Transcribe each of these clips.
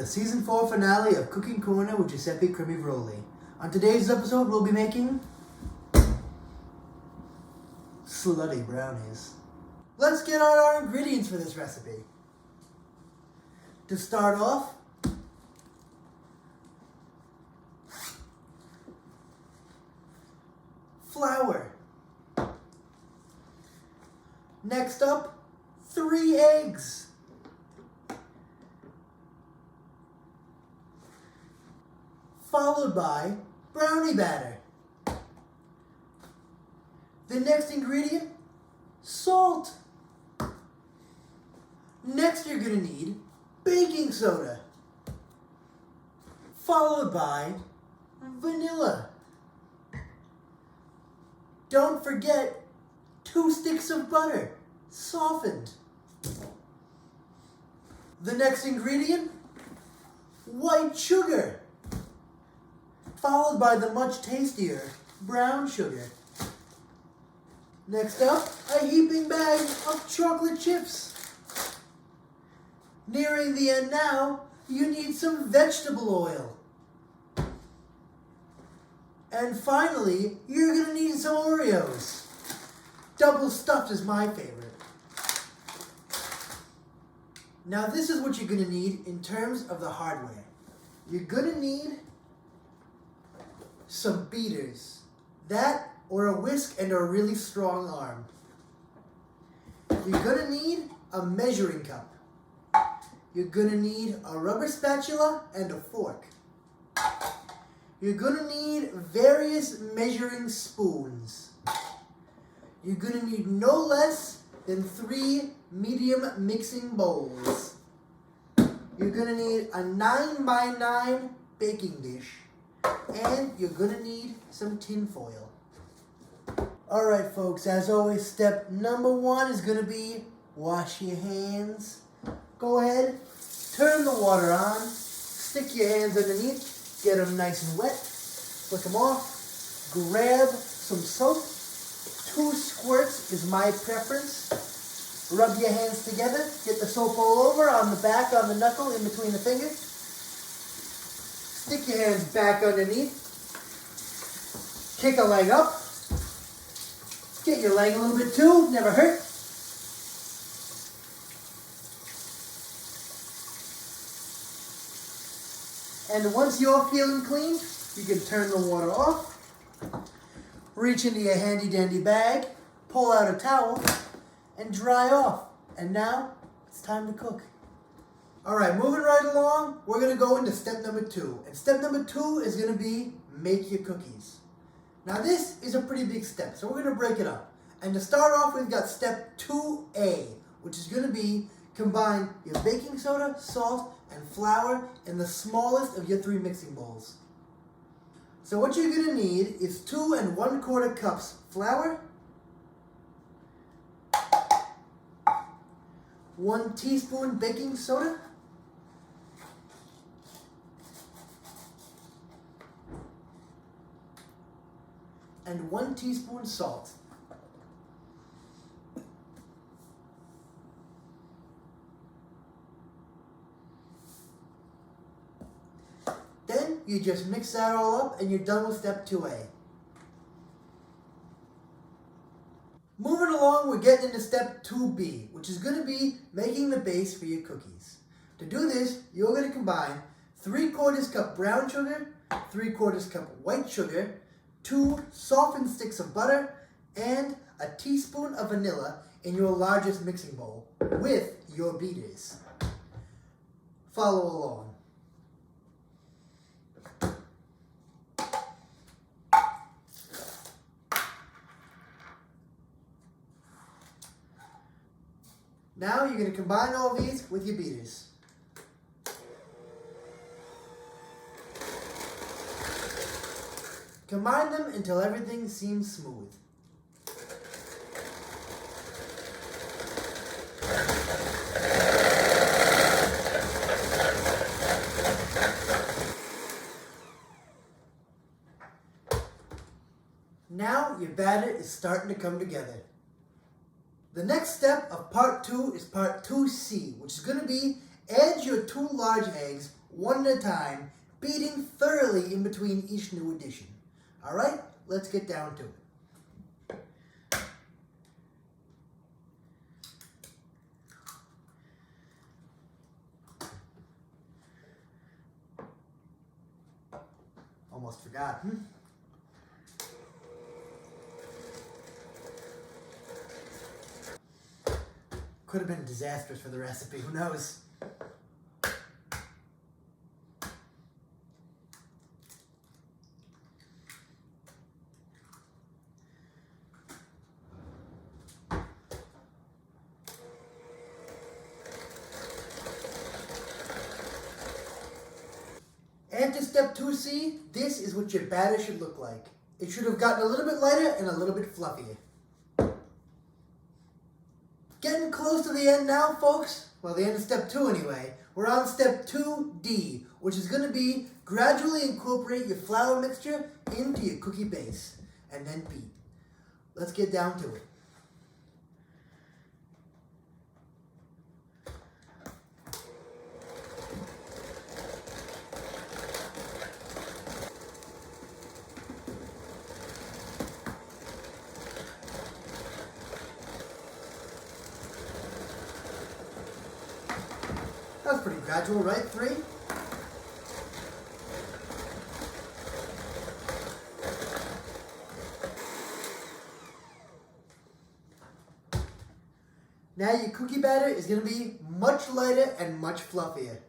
Season 4 finale of Cooking Corner with Giuseppe CrimiVaroli. On today's episode, we'll be making Slutty brownies. Let's get out our ingredients for this recipe. To start off, flour. Next up, 3 eggs. Followed by brownie batter. The next ingredient, salt. Next you're going to need baking soda. Followed by vanilla. Don't forget 2 sticks of butter, softened. The next ingredient, white sugar. Followed by the much tastier brown sugar. Next up, a heaping bag of chocolate chips. Nearing the end now, you need some vegetable oil. And finally, you're going to need some Oreos. Double stuffed is my favorite. Now this is what you're going to need in terms of the hardware. You're going to need some beaters. That or a whisk and a really strong arm. You're going to need a measuring cup. You're going to need a rubber spatula and a fork. You're going to need various measuring spoons. You're going to need no less than 3 medium mixing bowls. You're going to need a 9x9 baking dish. And you're going to need some tin foil. Alright folks, as always, step number 1 is going to be wash your hands. Go ahead, turn the water on, stick your hands underneath, get them nice and wet, flick them off, grab some soap. 2 squirts is my preference. Rub your hands together, get the soap all over, on the back, on the knuckle, in between the fingers. Stick your hands back underneath. Kick a leg up. Get your leg a little bit too, never hurt. And once you're feeling clean, you can turn the water off. Reach into your handy dandy bag, pull out a towel, and dry off. And now, it's time to cook. Alright, moving right along, we're going to go into step number 2. And step number 2 is going to be make your cookies. Now this is a pretty big step, so we're going to break it up. And to start off, we've got step 2A, which is going to be combine your baking soda, salt, and flour in the smallest of your 3 mixing bowls. So what you're going to need is 2 1/4 cups flour, 1 teaspoon baking soda, and 1 teaspoon salt. Then you just mix that all up and you're done with step 2A. Moving along, we're getting into step 2B, which is going to be making the base for your cookies. To do this, you're going to combine 3/4 cup brown sugar, 3/4 cup white sugar, 2 softened sticks of butter, and a teaspoon of vanilla in your largest mixing bowl with your beaters. Follow along. Now you're going to combine all these with your beaters. Combine them until everything seems smooth. Now your batter is starting to come together. The next step of part 2 is part 2C, which is going to be add your 2 large eggs one at a time, beating thoroughly in between each new addition. Alright, let's get down to it. Almost forgot. Could have been disastrous for the recipe, who knows? After step 2C, this is what your batter should look like. It should have gotten a little bit lighter and a little bit fluffier. Getting close to the end now, folks. Well, the end of step 2 anyway. We're on step 2D, which is going to be gradually incorporate your flour mixture into your cookie base and then beat. Let's get down to it. That was pretty gradual, right? 3. Now your cookie batter is going to be much lighter and much fluffier.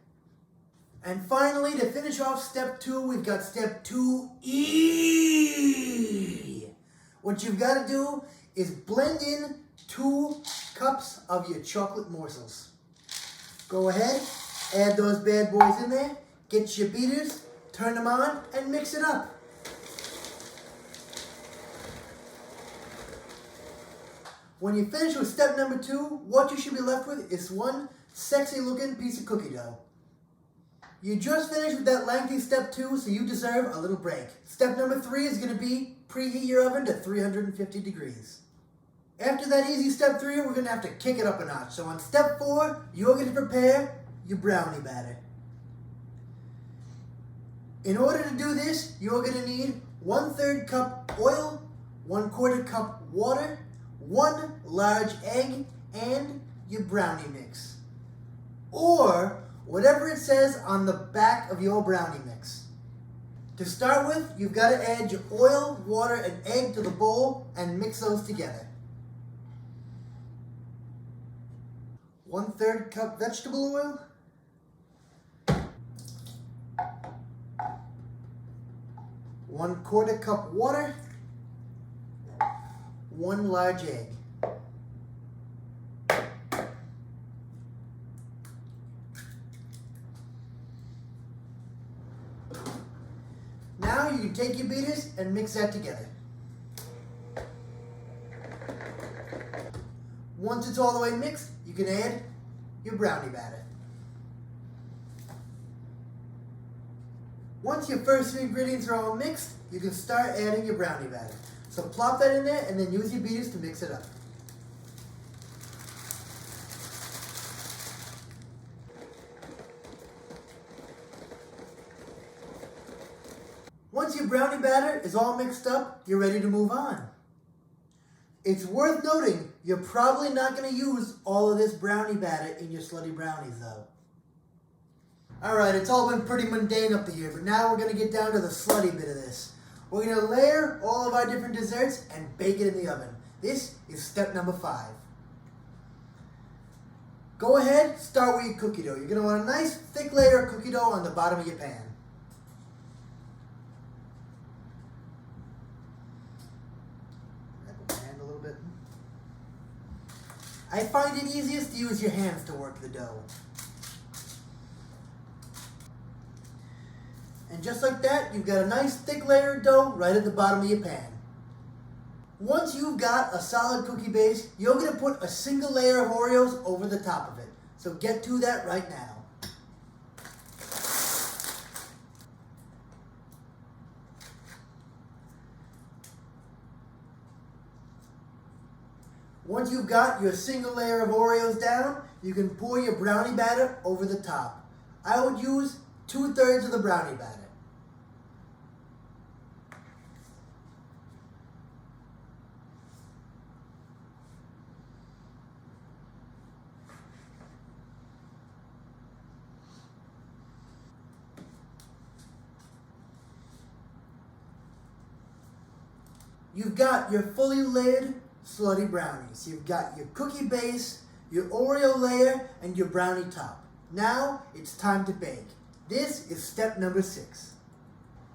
And finally, to finish off step 2, we've got step 2E. What you've got to do is blend in 2 cups of your chocolate morsels. Go ahead, add those bad boys in there, get your beaters, turn them on, and mix it up. When you finish with step number 2, what you should be left with is one sexy looking piece of cookie dough. You just finished with that lengthy step 2, so you deserve a little break. Step number 3 is going to be preheat your oven to 350 degrees. After that easy step 3, we're going to have to kick it up a notch. So on step 4, you're going to prepare your brownie batter. In order to do this, you're going to need 1/3 cup oil, 1/4 cup water, 1 large egg, and your brownie mix. Or whatever it says on the back of your brownie mix. To start with, you've got to add your oil, water, and egg to the bowl and mix those together. 1/3 cup vegetable oil, 1/4 cup water, 1 large egg. Now you can take your beaters and mix that together. Once it's all the way mixed, you can add your brownie batter. Once your first 3 ingredients are all mixed, you can start adding your brownie batter. So plop that in there and then use your beaters to mix it up. Once your brownie batter is all mixed up, you're ready to move on. It's worth noting, you're probably not going to use all of this brownie batter in your Slutty brownies though. Alright, it's all been pretty mundane up to here, but now we're going to get down to the slutty bit of this. We're going to layer all of our different desserts and bake it in the oven. This is step number 5. Go ahead, start with your cookie dough. You're going to want a nice thick layer of cookie dough on the bottom of your pan. I find it easiest to use your hands to work the dough. And just like that, you've got a nice thick layer of dough right at the bottom of your pan. Once you've got a solid cookie base, you're going to put a single layer of Oreos over the top of it. So get to that right now. Once you've got your single layer of Oreos down, you can pour your brownie batter over the top. I would use 2/3 of the brownie batter. You've got your fully layered Slutty brownies. You've got your cookie base, your Oreo layer, and your brownie top. Now it's time to bake. This is step number 6.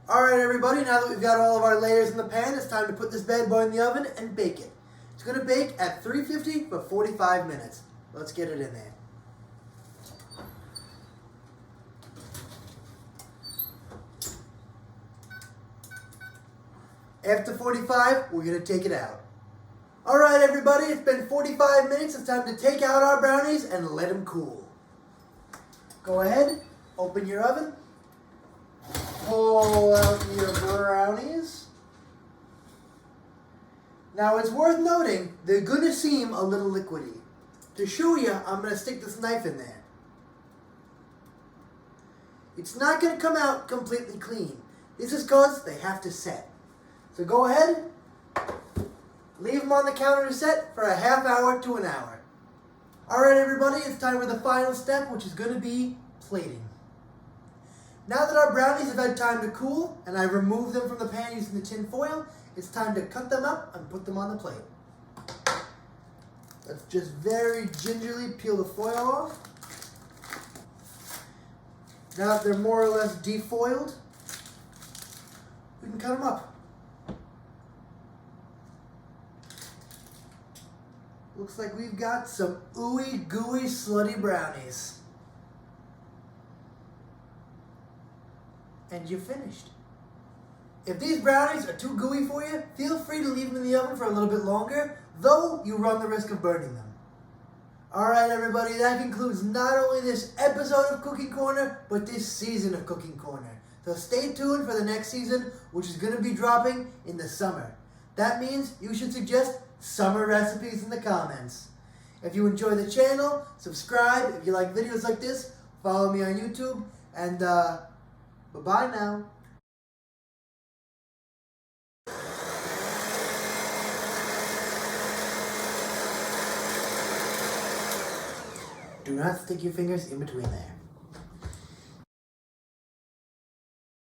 Alright everybody, now that we've got all of our layers in the pan, it's time to put this bad boy in the oven and bake it. It's going to bake at 350 for 45 minutes. Let's get it in there. After 45, we're going to take it out. Alright everybody, it's been 45 minutes. It's time to take out our brownies and let them cool. Go ahead, open your oven, pull out your brownies. Now it's worth noting, they're going to seem a little liquidy. To show you, I'm going to stick this knife in there. It's not going to come out completely clean. This is because they have to set. So go ahead, leave them on the counter to set for a half hour to an hour. Alright everybody, it's time for the final step, which is going to be plating. Now that our brownies have had time to cool, and I've removed them from the pan using the tin foil, it's time to cut them up and put them on the plate. Let's just very gingerly peel the foil off. Now that they're more or less defoiled, we can cut them up. Looks like we've got some ooey gooey slutty brownies. And you're finished. If these brownies are too gooey for you, feel free to leave them in the oven for a little bit longer, though you run the risk of burning them. Alright everybody, that concludes not only this episode of Cooking Corner, but this season of Cooking Corner. So stay tuned for the next season, which is going to be dropping in the summer. That means you should suggest summer recipes in the comments. If you enjoy the channel, subscribe. If you like videos like this, follow me on YouTube. And bye-bye now. Do not stick your fingers in between there.